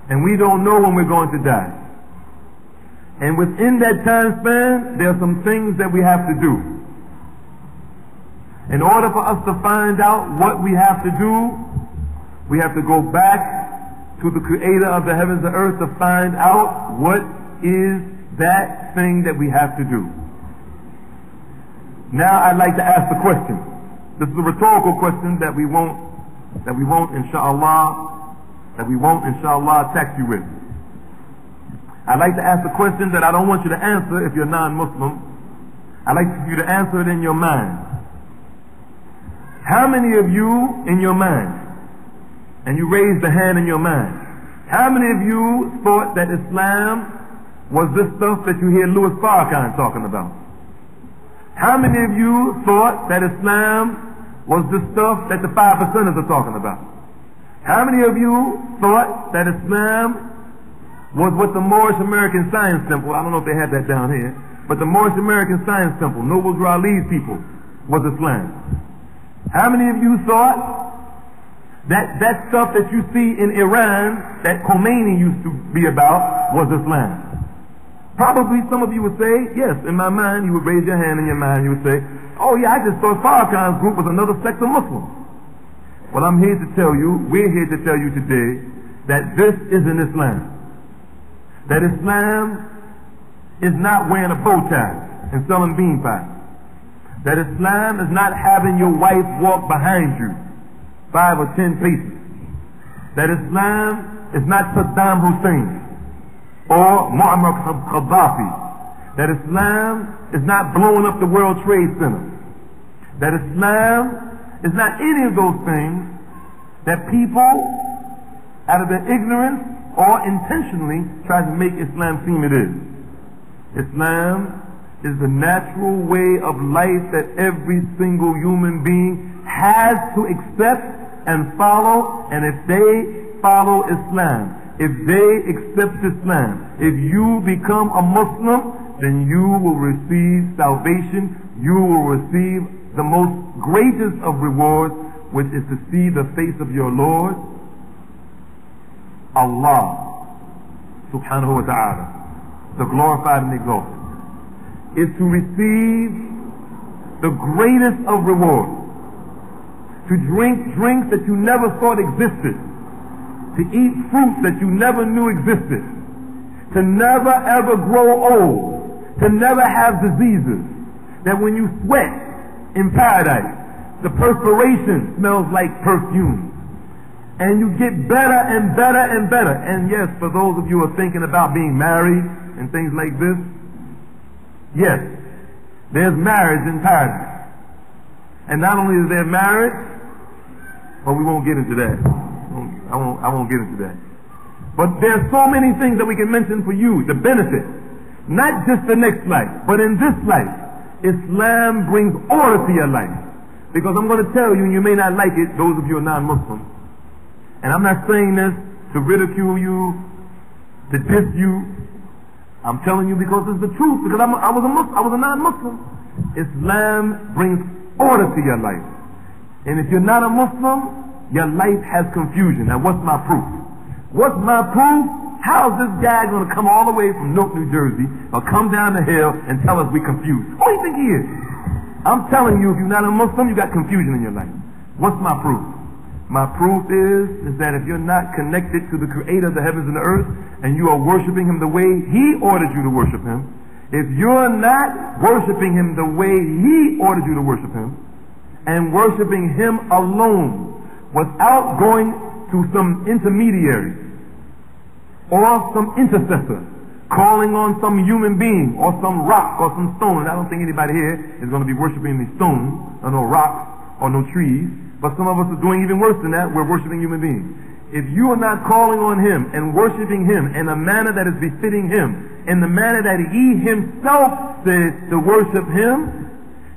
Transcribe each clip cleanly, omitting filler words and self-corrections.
and we don't know when we're going to die. And within that time span, there are some things that we have to do. In order for us to find out what we have to do, we have to go back to the Creator of the heavens and earth to find out what is that thing that we have to do. Now I'd like to ask the question. This is a rhetorical question that we won't inshallah attack you with. I'd like to ask a question that I don't want you to answer if you're non-Muslim. I'd like you to answer it in your mind. How many of you in your mind, and you raised the hand in your mind, how many of you thought that Islam was this stuff that you hear Louis Farrakhan talking about? How many of you thought that Islam was this stuff that the 5%ers are talking about? How many of you thought that Islam was what the Moorish American Science Temple, I don't know if they had that down here, but the Moorish American Science Temple, Noble Drew Ali's people, was Islam? How many of you thought that that stuff that you see in Iran, that Khomeini used to be about, was Islam? Probably some of you would say, yes, in my mind. You would raise your hand in your mind, you would say, oh yeah, I just thought Farrakhan's group was another sect of Muslims. Well, I'm here to tell you, we're here to tell you today, that this isn't Islam. That Islam is not wearing a bow tie and selling bean pies. That Islam is not having your wife walk behind you 5 or 10 paces. That Islam is not Saddam Hussein or Muammar Gaddafi. That Islam is not blowing up the World Trade Center. That Islam is not any of those things that people, out of their ignorance or intentionally, try to make Islam seem it is. Islam is the natural way of life that every single human being has to accept and follow, and if they follow Islam, if they accept Islam, if you become a Muslim, then you will receive salvation, you will receive the most greatest of rewards, which is to see the face of your Lord, Allah subhanahu wa ta'ala, the glorified and exalted, is to receive the greatest of rewards, to drink drinks that you never thought existed, to eat fruits that you never knew existed, to never ever grow old, to never have diseases, that when you sweat in paradise, the perspiration smells like perfume. And you get better and better and better. And yes, for those of you who are thinking about being married and things like this, yes, there's marriage in paradise. And not only is there marriage, but we won't get into that. I won't get into that. But there's so many things that we can mention for you, the benefits. Not just the next life, but in this life, Islam brings order to your life. Because I'm going to tell you, and you may not like it, those of you who are non-Muslims, and I'm not saying this to ridicule you, to diss you. I'm telling you because it's the truth, because I was a non-Muslim. Islam brings order to your life. And if you're not a Muslim, your life has confusion. Now what's my proof? What's my proof? How's this guy going to come all the way from Newark, New Jersey, or come down the hill and tell us we're confused? Who do you think he is? I'm telling you, if you're not a Muslim, you got confusion in your life. What's my proof? My proof is that if you're not connected to the Creator of the heavens and the earth, and you are worshiping Him the way He ordered you to worship Him, if you're not worshiping Him the way He ordered you to worship Him, and worshiping Him alone, without going to some intermediary, or some intercessor, calling on some human being, or some rock, or some stone, and I don't think anybody here is going to be worshiping these stones, or no rocks, or no trees, but some of us are doing even worse than that. We're worshiping human beings. If you are not calling on Him and worshiping Him in a manner that is befitting Him, in the manner that He Himself says to worship Him,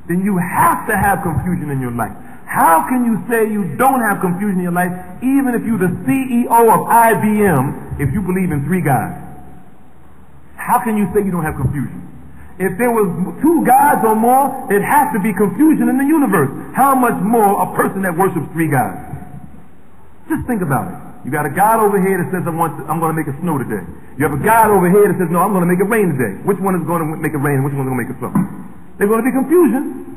then you have to have confusion in your life. How can you say you don't have confusion in your life, even if you're the CEO of IBM, if you believe in 3 gods? How can you say you don't have confusion? If there was 2 gods or more, it has to be confusion in the universe. How much more a person that worships 3 gods? Just think about it. You got a God over here that says, I'm going to make it snow today. You have a God over here that says, no, I'm going to make it rain today. Which one is going to make it rain and which one is going to make it snow? There's going to be confusion.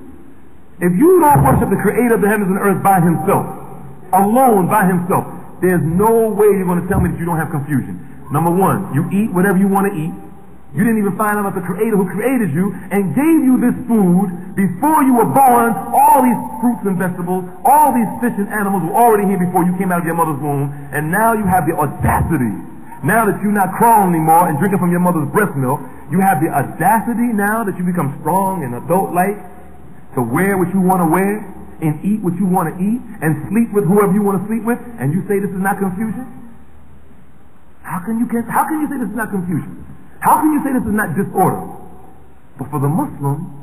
If you don't worship the creator of the heavens and the earth by himself, alone by himself, there's no way you're going to tell me that you don't have confusion. Number one, you eat whatever you want to eat. You didn't even find out about the creator who created you and gave you this food before you were born. All these fruits and vegetables, all these fish and animals were already here before you came out of your mother's womb. And now you have the audacity, now that you're not crawling anymore and drinking from your mother's breast milk, you have the audacity now that you become strong and adult-like to wear what you want to wear and eat what you want to eat and sleep with whoever you want to sleep with, and you say this is not confusion? How can you say this is not confusion? How can you say this is not disorder? But for the Muslim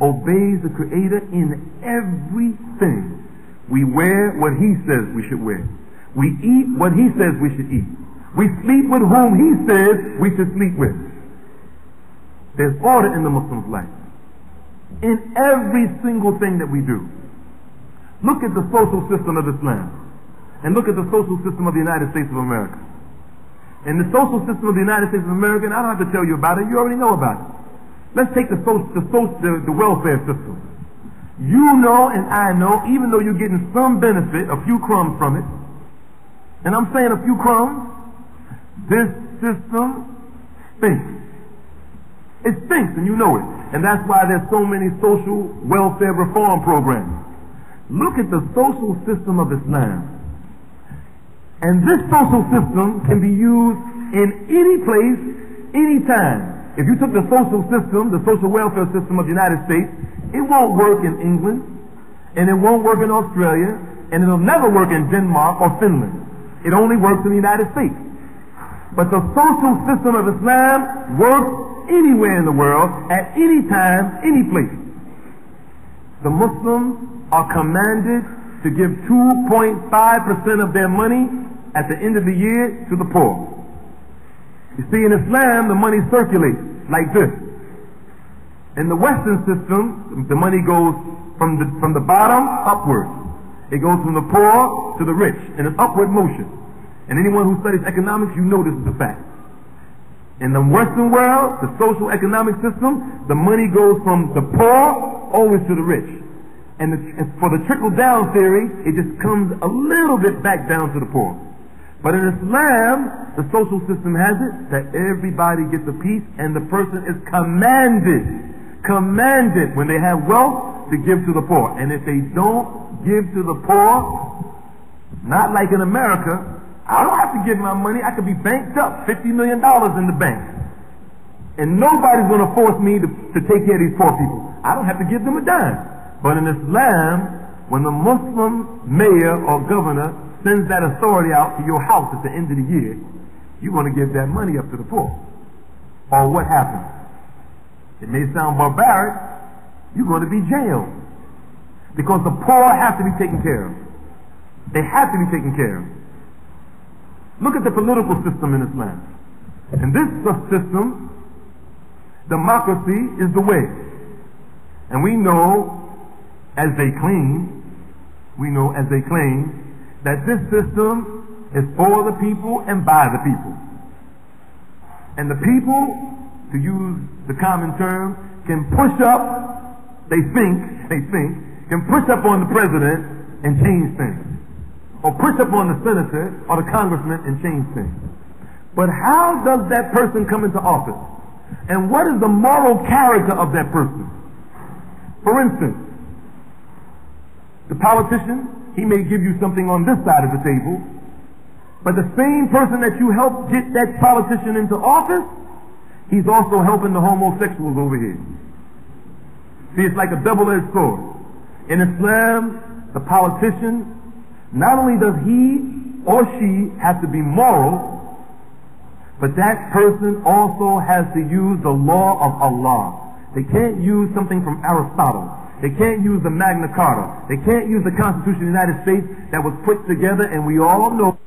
obeys the Creator in everything. We wear what He says we should wear. We eat what He says we should eat. We sleep with whom He says we should sleep with. There's order in the Muslim's life. In every single thing that we do. Look at the social system of Islam. And look at the social system of the United States of America. In the social system of the United States of America, and I don't have to tell you about it, you already know about it. Let's take the welfare system. You know and I know, even though you're getting some benefit, a few crumbs from it, and I'm saying a few crumbs, this system stinks. It stinks, and you know it. And that's why there's so many social welfare reform programs. Look at the social system of Islam. And this social system can be used in any place, any time. If you took the social system, the social welfare system of the United States, it won't work in England, and it won't work in Australia, and it'll never work in Denmark or Finland. It only works in the United States. But the social system of Islam works anywhere in the world, at any time, any place. The Muslims are commanded to give 2.5% of their money at the end of the year to the poor. You see, in Islam, the money circulates like this. In the Western system, the money goes from the bottom upward. It goes from the poor to the rich in an upward motion. And anyone who studies economics, you know this is a fact. In the Western world, the social economic system, the money goes from the poor always to the rich. And for the trickle-down theory, it just comes a little bit back down to the poor. But in Islam, the social system has it that everybody gets a piece, and the person is commanded when they have wealth to give to the poor. And if they don't give to the poor, not like in America, I don't have to give my money. I could be banked up, $50 million in the bank. And nobody's going to force me to take care of these poor people. I don't have to give them a dime. But in Islam, when the Muslim mayor or governor sends that authority out to your house at the end of the year, you're going to give that money up to the poor. Or what happens? It may sound barbaric, you're going to be jailed. Because the poor have to be taken care of. They have to be taken care of. Look at the political system in Islam. In this system, democracy is the way. And we know, as they claim, that this system is for the people and by the people. And the people, to use the common term, can push up, they think, can push up on the president and change things. Or push up on the senator or the congressman and change things. But how does that person come into office? And what is the moral character of that person? For instance, the politician, he may give you something on this side of the table, but the same person that you help get that politician into office, he's also helping the homosexuals over here. See, it's like a double-edged sword. In Islam, the politician, not only does he or she have to be moral, but that person also has to use the law of Allah. They can't use something from Aristotle. They can't use the Magna Carta. They can't use the Constitution of the United States that was put together, and we all know